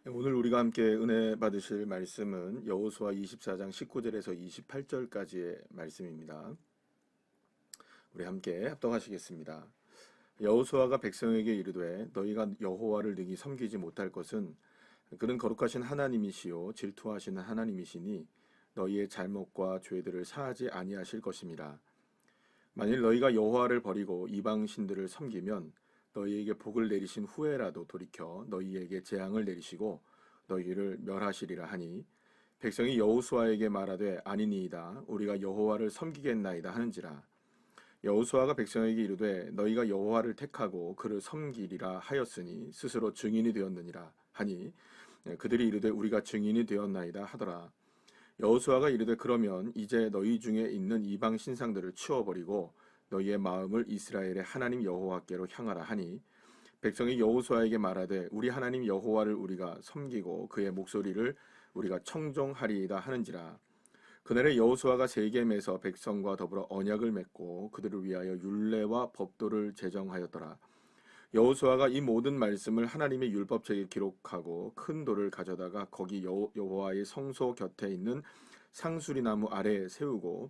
오늘 우리가 함께 은혜 받으실 말씀은 여호수아 24장 19절에서 28절까지의 말씀입니다. 우리 함께 합독하시겠습니다. 여호수아가 백성에게 이르되 너희가 여호와를 능히 섬기지 못할 것은 그는 거룩하신 하나님이시요 질투하시는 하나님이시니 너희의 잘못과 죄들을 사하지 아니하실 것임이라. 만일 너희가 여호와를 버리고 이방 신들을 섬기면 너희에게 복을 내리신 후에라도 돌이켜 너희에게 재앙을 내리시고 너희를 멸하시리라 하니 백성이 여호수아에게 말하되 아니니이다 우리가 여호와를 섬기겠나이다 하는지라. 여호수아가 백성에게 이르되 너희가 여호와를 택하고 그를 섬기리라 하였으니 스스로 증인이 되었느니라 하니 그들이 이르되 우리가 증인이 되었나이다 하더라. 여호수아가 이르되 그러면 이제 너희 중에 있는 이방 신상들을 치워버리고 너희의 마음을 이스라엘의 하나님 여호와께로 향하라 하니 백성이 여호수아에게 말하되 우리 하나님 여호와를 우리가 섬기고 그의 목소리를 우리가 청종하리이다 하는지라. 그날에 여호수아가 세겜에서 백성과 더불어 언약을 맺고 그들을 위하여 율례와 법도를 제정하였더라. 여호수아가 이 모든 말씀을 하나님의 율법책에 기록하고 큰 돌을 가져다가 거기 여호와의 성소 곁에 있는 상수리 나무 아래에 세우고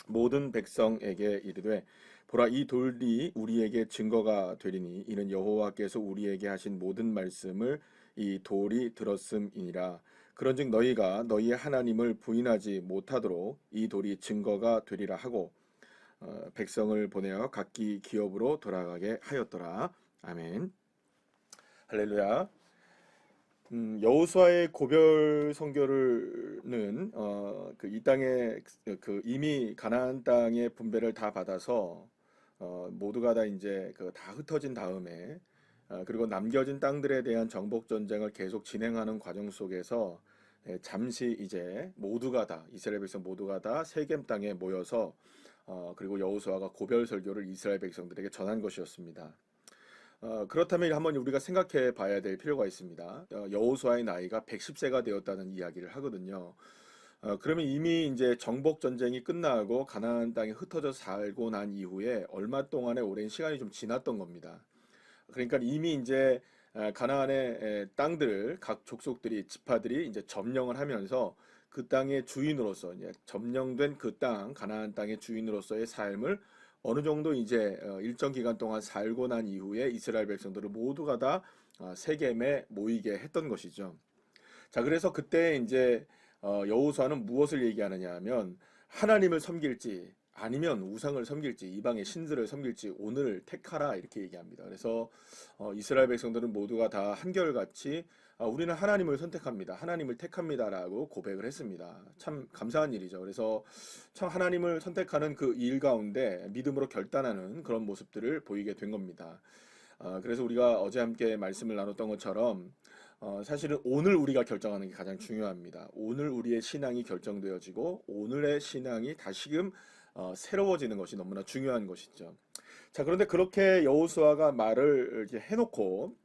모든 백성에게 이르되 보라 이 돌이 우리에게 증거가 되리니 이는 여호와께서 우리에게 하신 모든 말씀을 이 돌이 들었음이니라. 그런즉 너희가 너희의 하나님을 부인하지 못하도록 이 돌이 증거가 되리라 하고 백성을 보내어 각기 기업으로 돌아가게 하였더라. 아멘. 할렐루야. 여호수아의 고별 선교는 이 땅에 이미 가나안 땅의 분배를 다 받아서 모두가 다 이제 다 흩어진 다음에 그리고 남겨진 땅들에 대한 정복 전쟁을 계속 진행하는 과정 속에서 잠시 이제 모두가 다 이스라엘 백성 모두가 다 세겜 땅에 모여서 그리고 여호수아가 고별 설교를 이스라엘 백성들에게 전한 것이었습니다. 그렇다면 한번 우리가 생각해 봐야 될 필요가 있습니다. 여호수아의 나이가 110세가 되었다는 이야기를 하거든요. 그러면 이미 이제 정복 전쟁이 끝나고 가나안 땅에 흩어져 살고 난 이후에 얼마 동안의 오랜 시간이 좀 지났던 겁니다. 그러니까 이미 이제 가나안의 땅들을 각 족속들이 지파들이 이제 점령을 하면서 그 땅의 주인으로서 이제 점령된 그 땅 가나안 땅의 주인으로서의 삶을 어느 정도 이제 일정 기간 동안 살고 난 이후에 이스라엘 백성들을 모두가 다 세겜에 모이게 했던 것이죠. 자, 그래서 그때 이제 여호수아는 무엇을 얘기하느냐 하면 하나님을 섬길지 아니면 우상을 섬길지 이방의 신들을 섬길지 오늘 택하라 이렇게 얘기합니다. 그래서 이스라엘 백성들은 모두가 다 한결같이 우리는 하나님을 선택합니다. 하나님을 택합니다라고 고백을 했습니다. 참 감사한 일이죠. 그래서 참 하나님을 선택하는 그 일 가운데 믿음으로 결단하는 그런 모습들을 보이게 된 겁니다. 그래서 우리가 어제 함께 말씀을 나눴던 것처럼 사실은 오늘 우리가 결정하는 게 가장 중요합니다. 오늘 우리의 신앙이 결정되어지고 오늘의 신앙이 다시금 새로워지는 것이 너무나 중요한 것이죠. 자, 그런데 그렇게 여호수아가 말을 이렇게 해놓고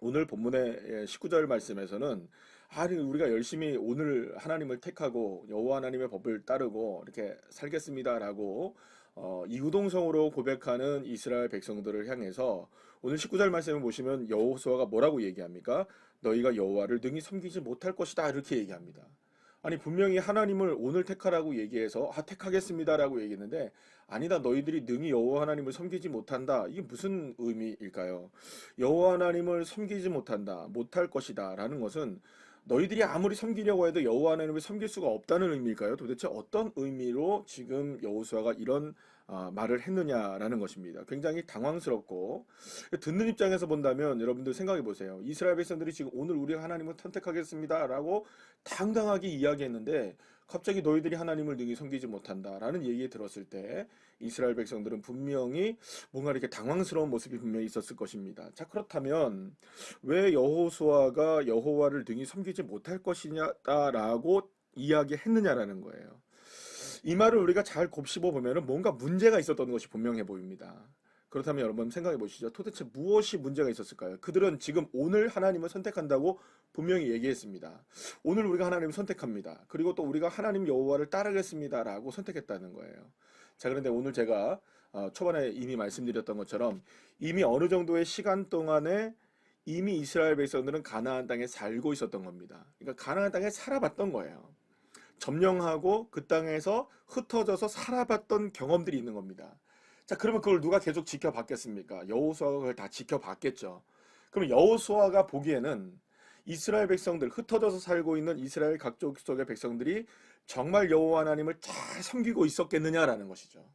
오늘 본문의 19절 말씀에서는 아니 우리가 열심히 오늘 하나님을 택하고 여호와 하나님의 법을 따르고 이렇게 살겠습니다라고 이구동성으로 고백하는 이스라엘 백성들을 향해서 오늘 19절 말씀을 보시면 여호수아가 뭐라고 얘기합니까? 너희가 여호와를 능히 섬기지 못할 것이다 이렇게 얘기합니다. 아니 분명히 하나님을 오늘 택하라고 얘기해서 택하겠습니다라고 얘기했는데 아니다 너희들이 능히 여호와 하나님을 섬기지 못한다. 이게 무슨 의미일까요? 여호와 하나님을 섬기지 못할 것이다라는 것은 너희들이 아무리 섬기려고 해도 여호와 하나님을 섬길 수가 없다는 의미일까요? 도대체 어떤 의미로 지금 여호수아가 이런 말을 했느냐라는 것입니다. 굉장히 당황스럽고 듣는 입장에서 본다면 여러분들 생각해 보세요. 이스라엘 백성들이 지금 오늘 우리가 하나님을 선택하겠습니다라고 당당하게 이야기했는데 갑자기 너희들이 하나님을 능히 섬기지 못한다라는 얘기 들었을 때 이스라엘 백성들은 분명히 뭔가 이렇게 당황스러운 모습이 분명히 있었을 것입니다. 자, 그렇다면 왜 여호수아가 여호와를 능히 섬기지 못할 것이냐라고 이야기했느냐라는 거예요. 이 말을 우리가 잘 곱씹어 보면은 뭔가 문제가 있었던 것이 분명해 보입니다. 그렇다면 여러분 생각해 보시죠. 도대체 무엇이 문제가 있었을까요? 그들은 지금 오늘 하나님을 선택한다고 분명히 얘기했습니다. 오늘 우리가 하나님을 선택합니다. 그리고 또 우리가 하나님 여호와를 따르겠습니다라고 선택했다는 거예요. 자, 그런데 오늘 제가 초반에 이미 말씀드렸던 것처럼 이미 어느 정도의 시간 동안에 이미 이스라엘 백성들은 가나안 땅에 살고 있었던 겁니다. 그러니까 가나안 땅에 살아봤던 거예요. 점령하고 그 땅에서 흩어져서 살아봤던 경험들이 있는 겁니다. 자, 그러면 그걸 누가 계속 지켜봤겠습니까? 여호수아가 그걸 다 지켜봤겠죠. 그럼 여호수아가 보기에는 이스라엘 백성들, 흩어져서 살고 있는 이스라엘 각족 속의 백성들이 정말 여호와 하나님을 잘 섬기고 있었겠느냐라는 것이죠.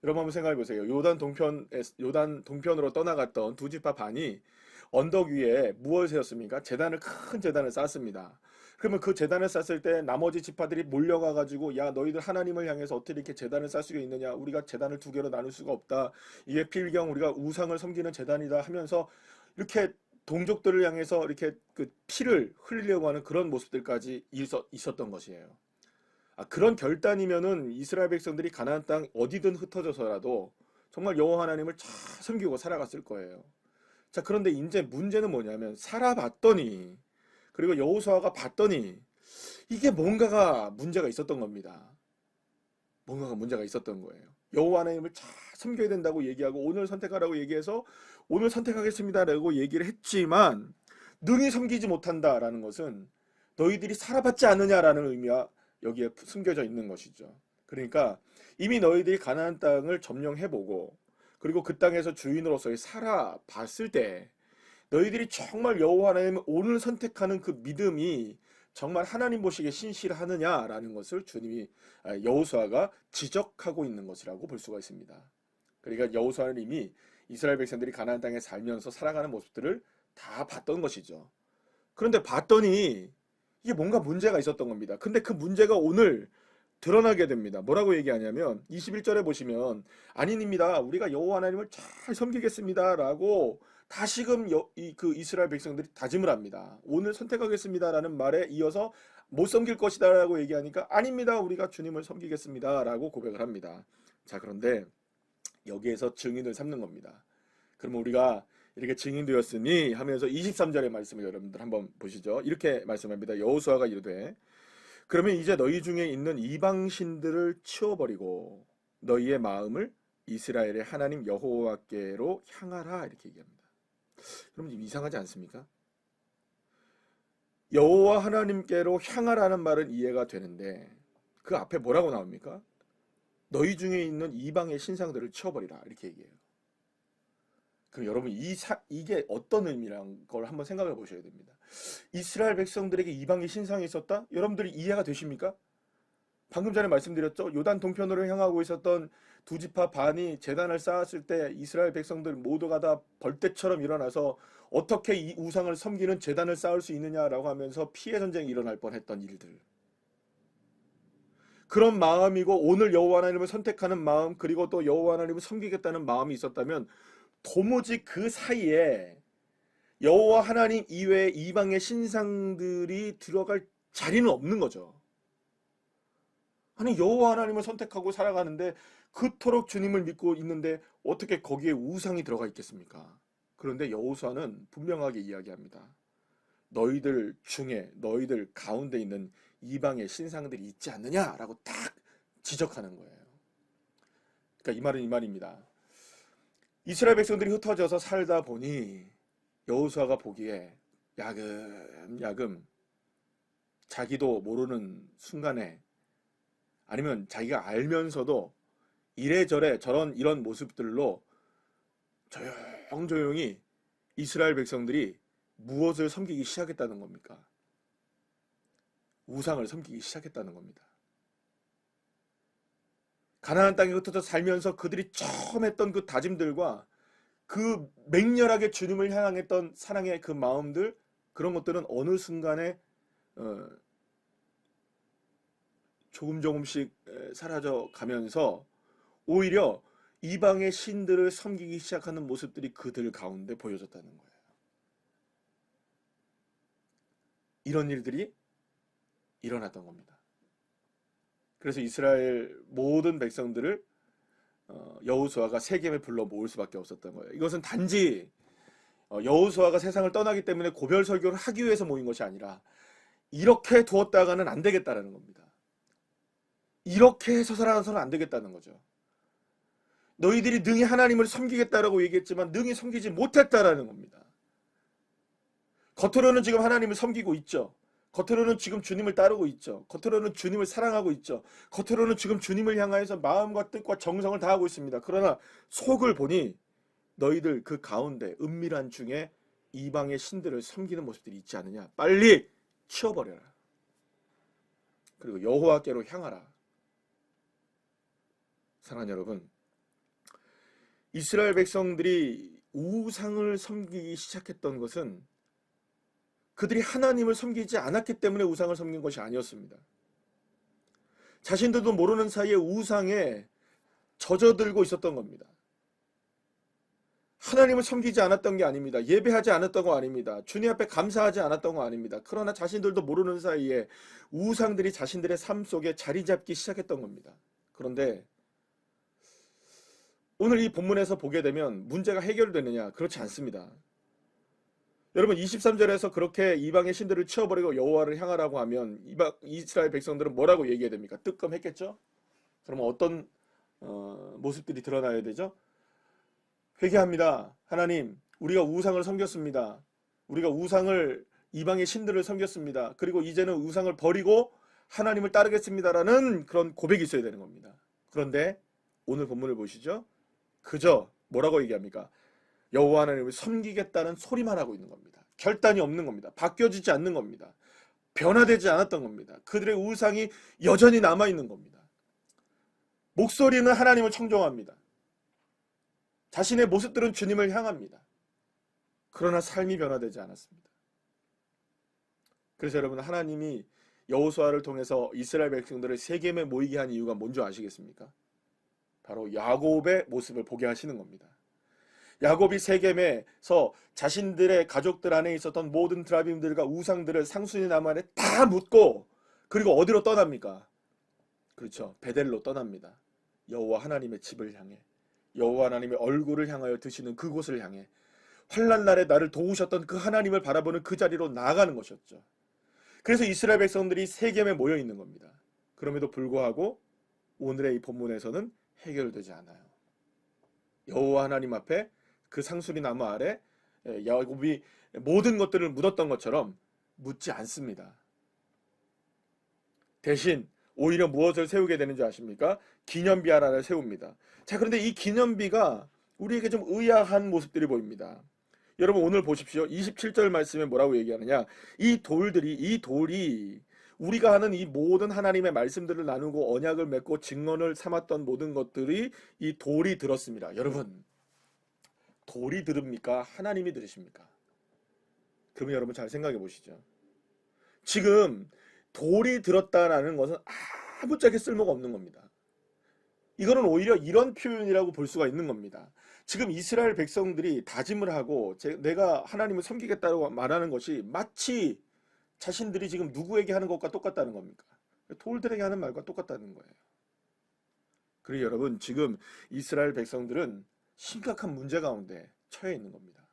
여러분 한번 생각해 보세요. 요단 동편으로 떠나갔던 두 지파 반이 언덕 위에 무엇을 세웠습니까? 큰 재단을 쌓습니다. 그러면 그 재단을 쌓을 때 나머지 지파들이 몰려가 가지고, 야, 너희들 하나님을 향해서 어떻게 이렇게 재단을 쌓을 수가 있느냐? 우리가 재단을 두 개로 나눌 수가 없다. 이게 필경 우리가 우상을 섬기는 재단이다 하면서 이렇게 동족들을 향해서 이렇게 그 피를 흘리려고 하는 그런 모습들까지 있었던 것이에요. 그런 결단이면은 이스라엘 백성들이 가나안 땅 어디든 흩어져서라도 정말 여호와 하나님을 잘 섬기고 살아갔을 거예요. 자, 그런데 이제 문제는 뭐냐면 살아봤더니, 그리고 여호수아가 봤더니 이게 뭔가가 문제가 있었던 겁니다. 뭔가가 문제가 있었던 거예요. 여호와 하나님을 잘 섬겨야 된다고 얘기하고 오늘 선택하라고 얘기해서 오늘 선택하겠습니다라고 얘기를 했지만 능히 섬기지 못한다라는 것은 너희들이 살아봤지 않느냐라는 의미가 여기에 숨겨져 있는 것이죠. 그러니까 이미 너희들이 가나안 땅을 점령해보고 그리고 그 땅에서 주인으로서 살아봤을 때 너희들이 정말 여호와 하나님을 오늘 선택하는 그 믿음이 정말 하나님 보시기에 신실하느냐라는 것을 여호수아가 지적하고 있는 것이라고 볼 수가 있습니다. 그러니까 여호수아는 이미 이스라엘 백성들이 가나안 땅에 살면서 살아가는 모습들을 다 봤던 것이죠. 그런데 봤더니 이게 뭔가 문제가 있었던 겁니다. 근데 그 문제가 오늘 드러나게 됩니다. 뭐라고 얘기하냐면 21절에 보시면 아니입니다. 우리가 여호와 하나님을 잘 섬기겠습니다라고 다시금 그 이스라엘 백성들이 다짐을 합니다. 오늘 선택하겠습니다라는 말에 이어서 못 섬길 것이다라고 얘기하니까 아닙니다. 우리가 주님을 섬기겠습니다라고 고백을 합니다. 자, 그런데 여기에서 증인을 삼는 겁니다. 그러면 우리가 이렇게 증인되었으니 하면서 23절의 말씀을 여러분들 한번 보시죠. 이렇게 말씀합니다. 여호수아가 이르되 그러면 이제 너희 중에 있는 이방신들을 치워버리고 너희의 마음을 이스라엘의 하나님 여호와께로 향하라 이렇게 얘기합니다. 여러분 이상하지 않습니까? 여호와 하나님께로 향하라는 말은 이해가 되는데 그 앞에 뭐라고 나옵니까? 너희 중에 있는 이방의 신상들을 치워버리라 이렇게 얘기해요. 그럼 여러분 이게 어떤 의미란 걸 한번 생각해 보셔야 됩니다. 이스라엘 백성들에게 이방의 신상이 있었다? 여러분들이 이해가 되십니까? 방금 전에 말씀드렸죠. 요단 동편으로 향하고 있었던 두 지파 반이 제단을 쌓았을 때 이스라엘 백성들 모두가 다 벌떼처럼 일어나서 어떻게 이 우상을 섬기는 제단을 쌓을 수 있느냐라고 하면서 피해 전쟁이 일어날 뻔했던 일들. 그런 마음이고 오늘 여호와 하나님을 선택하는 마음 그리고 또 여호와 하나님을 섬기겠다는 마음이 있었다면 도무지 그 사이에 여호와 하나님 이외의 이방의 신상들이 들어갈 자리는 없는 거죠. 아니 여호와 하나님을 선택하고 살아가는데 그토록 주님을 믿고 있는데 어떻게 거기에 우상이 들어가 있겠습니까? 그런데 여호수아는 분명하게 이야기합니다. 너희들 중에 너희들 가운데 있는 이방의 신상들이 있지 않느냐라고 딱 지적하는 거예요. 그러니까 이 말은 이 말입니다. 이스라엘 백성들이 흩어져서 살다 보니 여호수아가 보기에 야금야금 자기도 모르는 순간에 아니면 자기가 알면서도 이래저래 이런 모습들로 조용조용히 이스라엘 백성들이 무엇을 섬기기 시작했다는 겁니까? 우상을 섬기기 시작했다는 겁니다. 가나안 땅에 흩어져 살면서 그들이 처음 했던 그 다짐들과 그 맹렬하게 주님을 향했던 사랑의 그 마음들 그런 것들은 어느 순간에 조금씩 사라져 가면서 오히려 이방의 신들을 섬기기 시작하는 모습들이 그들 가운데 보여졌다는 거예요. 이런 일들이 일어났던 겁니다. 그래서 이스라엘 모든 백성들을 여호수아가 세겜에 불러 모을 수밖에 없었던 거예요. 이것은 단지 여호수아가 세상을 떠나기 때문에 고별 설교를 하기 위해서 모인 것이 아니라 이렇게 두었다가는 안 되겠다라는 겁니다. 이렇게 해서 살아가서는 안 되겠다는 거죠. 너희들이 능히 하나님을 섬기겠다라고 얘기했지만 능히 섬기지 못했다라는 겁니다. 겉으로는 지금 하나님을 섬기고 있죠. 겉으로는 지금 주님을 따르고 있죠. 겉으로는 주님을 사랑하고 있죠. 겉으로는 지금 주님을 향하여서 마음과 뜻과 정성을 다하고 있습니다. 그러나 속을 보니 너희들 그 가운데 은밀한 중에 이방의 신들을 섬기는 모습들이 있지 않느냐. 빨리 치워버려라. 그리고 여호와께로 향하라. 사랑하는 여러분, 이스라엘 백성들이 우상을 섬기기 시작했던 것은 그들이 하나님을 섬기지 않았기 때문에 우상을 섬긴 것이 아니었습니다. 자신들도 모르는 사이에 우상에 젖어들고 있었던 겁니다. 하나님을 섬기지 않았던 게 아닙니다. 예배하지 않았던 거 아닙니다. 주님 앞에 감사하지 않았던 거 아닙니다. 그러나 자신들도 모르는 사이에 우상들이 자신들의 삶 속에 자리 잡기 시작했던 겁니다. 그런데 오늘 이 본문에서 보게 되면 문제가 해결되느냐? 그렇지 않습니다. 여러분 23절에서 그렇게 이방의 신들을 치워버리고 여호와를 향하라고 하면 이스라엘 백성들은 뭐라고 얘기해야 됩니까? 뜨끔했겠죠? 그러면 어떤 모습들이 드러나야 되죠? 회개합니다. 하나님, 우리가 우상을 섬겼습니다. 우리가 우상을 이방의 신들을 섬겼습니다. 그리고 이제는 우상을 버리고 하나님을 따르겠습니다라는 그런 고백이 있어야 되는 겁니다. 그런데 오늘 본문을 보시죠. 그저 뭐라고 얘기합니까? 여호와 하나님을 섬기겠다는 소리만 하고 있는 겁니다. 결단이 없는 겁니다. 바뀌어지지 않는 겁니다. 변화되지 않았던 겁니다. 그들의 우상이 여전히 남아있는 겁니다. 목소리는 하나님을 청종합니다. 자신의 모습들은 주님을 향합니다. 그러나 삶이 변화되지 않았습니다. 그래서 여러분, 하나님이 여호수아를 통해서 이스라엘 백성들을 세겜에 모이게 한 이유가 뭔지 아시겠습니까? 바로 야곱의 모습을 보게 하시는 겁니다. 야곱이 세겜에서 자신들의 가족들 안에 있었던 모든 드라빔들과 우상들을 상수리 나무 안에 다 묻고, 그리고 어디로 떠납니까? 그렇죠, 베델로 떠납니다. 여호와 하나님의 집을 향해, 여호와 하나님의 얼굴을 향하여 드시는 그곳을 향해, 환난 날에 나를 도우셨던 그 하나님을 바라보는 그 자리로 나아가는 것이었죠. 그래서 이스라엘 백성들이 세겜에 모여 있는 겁니다. 그럼에도 불구하고 오늘의 이 본문에서는 해결되지 않아요. 여호와 하나님 앞에 그 상수리 나무 아래 야곱이 모든 것들을 묻었던 것처럼 묻지 않습니다. 대신 오히려 무엇을 세우게 되는 줄 아십니까? 기념비 하나를 세웁니다. 자, 그런데 이 기념비가 우리에게 좀 의아한 모습들이 보입니다. 여러분 오늘 보십시오. 27절 말씀에 뭐라고 얘기하느냐? 이 돌이 우리가 하는 이 모든 하나님의 말씀들을 나누고 언약을 맺고 증언을 삼았던 모든 것들이 이 돌이 들었습니다. 여러분, 돌이 들읍니까? 하나님이 들으십니까? 그러면 여러분 잘 생각해 보시죠. 지금 돌이 들었다라는 것은 아무짝에 쓸모가 없는 겁니다. 이거는 오히려 이런 표현이라고 볼 수가 있는 겁니다. 지금 이스라엘 백성들이 다짐을 하고 내가 하나님을 섬기겠다고 말하는 것이 마치 자신들이 지금 누구에게 하는 것과 똑같다는 겁니까? 돌들에게 하는 말과 똑같다는 거예요. 그리고 여러분, 지금 이스라엘 백성들은 심각한 문제 가운데 처해 있는 겁니다.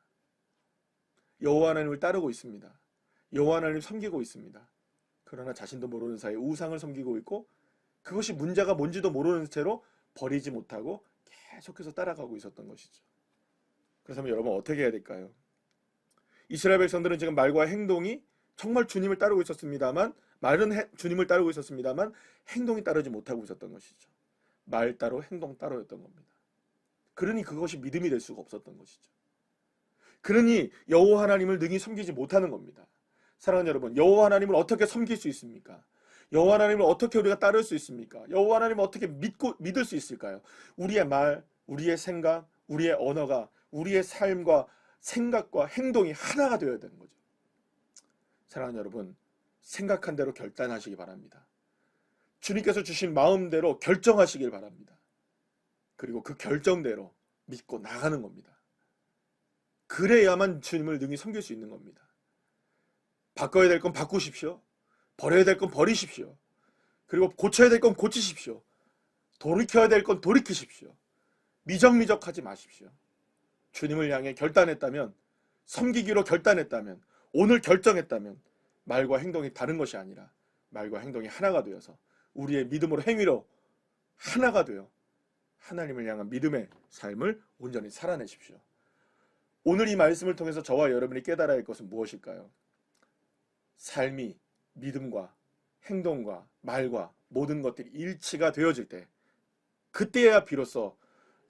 여호와 하나님을 따르고 있습니다. 여호와 하나님을 섬기고 있습니다. 그러나 자신도 모르는 사이에 우상을 섬기고 있고, 그것이 문제가 뭔지도 모르는 채로 버리지 못하고 계속해서 따라가고 있었던 것이죠. 그래서 여러분 어떻게 해야 될까요? 이스라엘 백성들은 지금 말과 행동이 정말 주님을 따르고 있었습니다만, 주님을 따르고 있었습니다만 행동이 따르지 못하고 있었던 것이죠. 말 따로 행동 따로였던 겁니다. 그러니 그것이 믿음이 될 수가 없었던 것이죠. 그러니 여호와 하나님을 능히 섬기지 못하는 겁니다. 사랑하는 여러분, 여호와 하나님을 어떻게 섬길 수 있습니까? 여호와 하나님을 어떻게 우리가 따를 수 있습니까? 여호와 하나님을 어떻게 믿을 수 있을까요? 우리의 말, 우리의 생각, 우리의 언어가, 우리의 삶과 생각과 행동이 하나가 되어야 되는 거죠. 사랑하는 여러분, 생각한 대로 결단하시기 바랍니다. 주님께서 주신 마음대로 결정하시길 바랍니다. 그리고 그 결정대로 믿고 나가는 겁니다. 그래야만 주님을 능히 섬길 수 있는 겁니다. 바꿔야 될 건 바꾸십시오. 버려야 될 건 버리십시오. 그리고 고쳐야 될 건 고치십시오. 돌이켜야 될 건 돌이키십시오. 미적미적하지 마십시오. 주님을 향해 결단했다면, 섬기기로 결단했다면, 오늘 결정했다면 말과 행동이 다른 것이 아니라 말과 행동이 하나가 되어서 우리의 믿음으로 행위로 하나가 되어 하나님을 향한 믿음의 삶을 온전히 살아내십시오. 오늘 이 말씀을 통해서 저와 여러분이 깨달아야 할 것은 무엇일까요? 삶이 믿음과 행동과 말과 모든 것들이 일치가 되어질 때, 그때야 비로소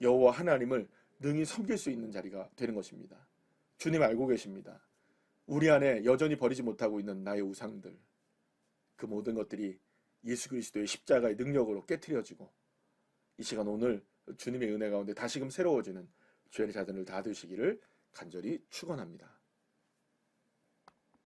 여호와 하나님을 능히 섬길 수 있는 자리가 되는 것입니다. 주님 알고 계십니다. 우리 안에 여전히 버리지 못하고 있는 나의 우상들, 그 모든 것들이 예수 그리스도의 십자가의 능력으로 깨트려지고 이 시간 오늘 주님의 은혜 가운데 다시금 새로워지는 주의 자들을 다 되시기를 간절히 축원합니다.